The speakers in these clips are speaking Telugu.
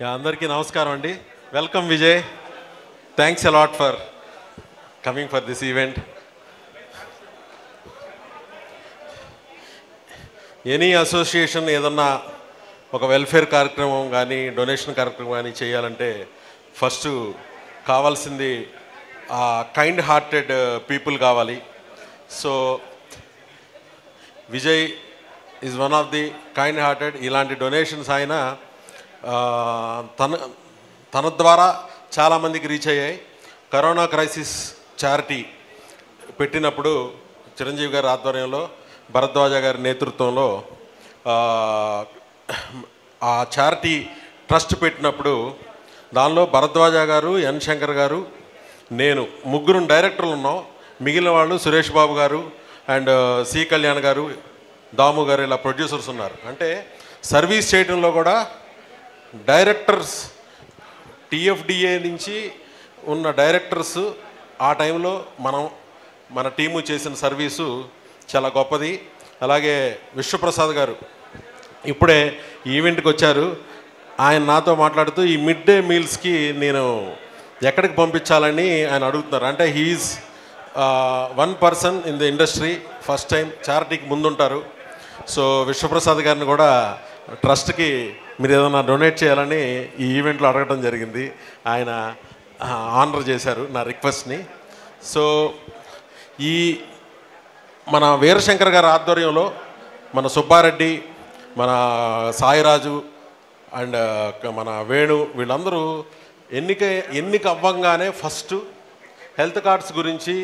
అందరికీ నమస్కారం అండి. Welcome Vijay. Thanks a lot for coming for this event. Any association ఏదన్నా ఒక వెల్ఫేర్ కార్యక్రమం కానీ డొనేషన్ కార్యక్రమం కానీ చేయాలంటే ఫస్ట్ కావాల్సింది కైండ్ హార్టెడ్ పీపుల్ కావాలి. So Vijay is one of the kind hearted. ఇలాంటి డొనేషన్స్ ఆయన తన ద్వారా చాలామందికి రీచ్ అయ్యాయి. కరోనా క్రైసిస్ చారిటీ పెట్టినప్పుడు చిరంజీవి గారి ఆధ్వర్యంలో భరద్వాజ గారి నేతృత్వంలో ఆ చారిటీ ట్రస్ట్ పెట్టినప్పుడు దానిలో భరద్వాజ గారు, ఎన్ శంకర్ గారు, నేను ముగ్గురు డైరెక్టర్లు ఉన్నాం. మిగిలిన వాళ్ళు సురేష్ బాబు గారు అండ్ సి కళ్యాణ్ గారు, దాము గారు ఇలా ప్రొడ్యూసర్స్ ఉన్నారు. అంటే సర్వీస్ చేయడంలో కూడా డైరెక్టర్స్ టీఎఫ్డిఏ నుంచి ఉన్న డైరెక్టర్స్ ఆ టైంలో మన టీము చేసిన సర్వీసు చాలా గొప్పది. అలాగే విశ్వప్రసాద్ గారు ఇప్పుడే ఈవెంట్కి వచ్చారు. ఆయన నాతో మాట్లాడుతూ ఈ మిడ్ డే మీల్స్కి నేను ఎక్కడికి పంపించాలని ఆయన అడుగుతున్నారు. అంటే he is one person in the industry, first time చారిటీకి ముందుంటారు. సో విశ్వప్రసాద్ గారిని కూడా ట్రస్ట్కి మీరు ఏదైనా డొనేట్ చేయాలని ఈ ఈవెంట్లో అడగడం జరిగింది. ఆయన ఆనర్ చేశారు నా రిక్వెస్ట్ని. సో మన వీరశంకర్ గారి ఆధ్వర్యంలో మన సుబ్బారెడ్డి, మన సాయిరాజు అండ్ మన వేణు వీళ్ళందరూ ఎన్నిక అవ్వంగానే ఫస్ట్ హెల్త్ కార్డ్స్ గురించి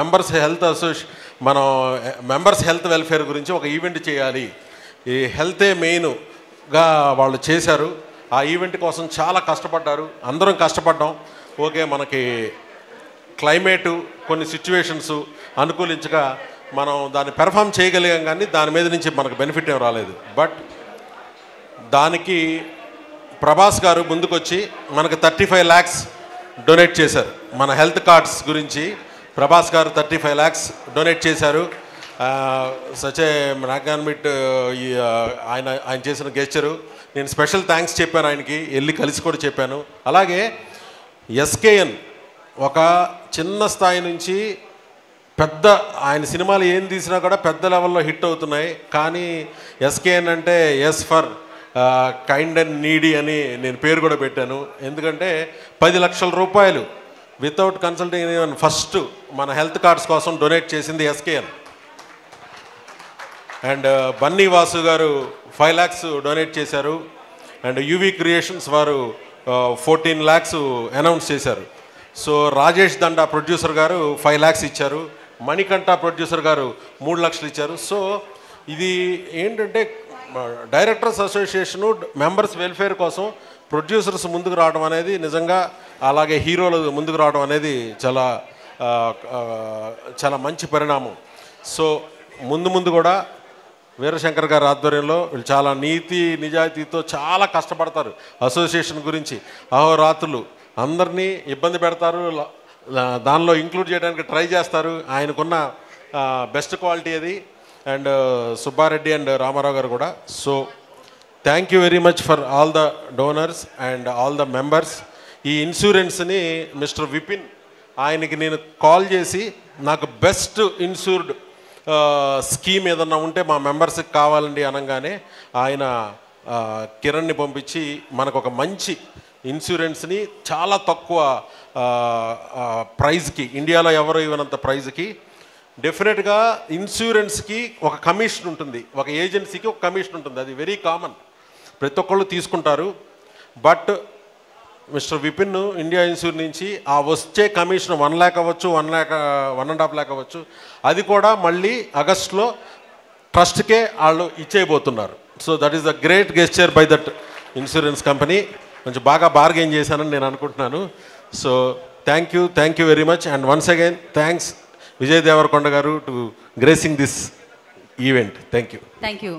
మెంబర్స్ హెల్త్ వెల్ఫేర్ గురించి ఒక ఈవెంట్ చేయాలి. ఈ హెల్తే మెయిన్గా వాళ్ళు చేశారు. ఆ ఈవెంట్ కోసం చాలా కష్టపడ్డారు. అందరం కష్టపడ్డాం. ఓకే, మనకి క్లైమేటు కొన్ని సిచ్యువేషన్స్ అనుకూలించగా మనం దాన్ని పెర్ఫామ్ చేయగలిగాం, కానీ దాని మీద నుంచి మనకు బెనిఫిట్ ఏం రాలేదు. బట్ దానికి ప్రభాస్ గారు ముందుకొచ్చి మనకు 35 lakhs డొనేట్ చేశారు. మన హెల్త్ కార్డ్స్ గురించి ప్రభాస్ గారు 35 lakhs డొనేట్ చేశారు. సచే నాగాన్మిట్ ఆయన చేసిన గెస్చరు నేను స్పెషల్ థ్యాంక్స్ చెప్పాను ఆయనకి, వెళ్ళి కలిసి కూడా చెప్పాను. అలాగే ఎస్కేఎన్ ఒక చిన్న స్థాయి నుంచి పెద్ద ఆయన సినిమాలు ఏం తీసినా కూడా పెద్ద లెవెల్లో హిట్ అవుతున్నాయి. కానీ ఎస్కేఎన్ అంటే S for kind and needy అని నేను పేరు కూడా పెట్టాను. ఎందుకంటే 10 లక్షల రూపాయలు వితౌట్ కన్సల్టింగ్ ఫస్ట్ మన హెల్త్ కార్డ్స్ కోసం డొనేట్ చేసింది SKN. And Bunny Vasu garu 5 lakhs donate చేశారు. అండ్ యూవీ క్రియేషన్స్ వారు 14 lakhs అనౌన్స్ చేశారు. So Rajesh Danda producer garu 5 lakhs ఇచ్చారు. మణికంఠ ప్రొడ్యూసర్ గారు 3 lakhs ఇచ్చారు. సో ఇది ఏంటంటే డైరెక్టర్స్ అసోసియేషను మెంబర్స్ వెల్ఫేర్ కోసం ప్రొడ్యూసర్స్ ముందుకు రావడం అనేది నిజంగా, అలాగే హీరోలు ముందుకు రావడం అనేది చాలా మంచి పరిణామం. సో ముందు కూడా వీరశంకర్ గారి ఆధ్వర్యంలో వీళ్ళు చాలా నీతి నిజాయితీతో చాలా కష్టపడతారు. అసోసియేషన్ గురించి అహోరాత్రులు అందరినీ ఇబ్బంది పెడతారు, దానిలో ఇంక్లూడ్ చేయడానికి ట్రై చేస్తారు. ఆయనకున్న బెస్ట్ క్వాలిటీ అది. అండ్ సుబ్బారెడ్డి అండ్ రామారావు గారు కూడా. So thank you very much for all the donors and all the members. ఈ ఇన్సూరెన్స్ని మిస్టర్ విపిన్ ఆయనకి నేను కాల్ చేసి నాకు బెస్ట్ ఇన్సూర్డ్ స్కీమ్ ఏదన్నా ఉంటే మా మెంబర్స్కి కావాలండి అనగానే ఆయన కిరణ్ని పంపించి మనకు ఒక మంచి ఇన్సూరెన్స్ని చాలా తక్కువ ప్రైజ్కి, ఇండియాలో ఎవరు ఇవ్వనంత ప్రైజ్కి, డెఫినెట్గా ఇన్సూరెన్స్కి ఒక కమిషన్ ఉంటుంది, ఒక ఏజెన్సీకి ఒక కమిషన్ ఉంటుంది. అది వెరీ కామన్, ప్రతి ఒక్కళ్ళు తీసుకుంటారు. But mister Vipin India insure నుంచి ఆ వచ్చే కమిషన్ 1 lakh అవ్వచ్చు, 1.5 lakh అవ్వచ్చు. అది కూడా మళ్ళీ ఆగస్టులో ట్రస్ట్కే వాళ్ళు ఇచ్చేయబోతున్నారు. So that is the great gesture by that insurance company. కొంచెం బాగా బార్గెన్ చేశానని నేను అనుకుంటున్నాను. So thank you very much. And once again thanks Vijay Devarakonda గారు to gracing this event. Thank you.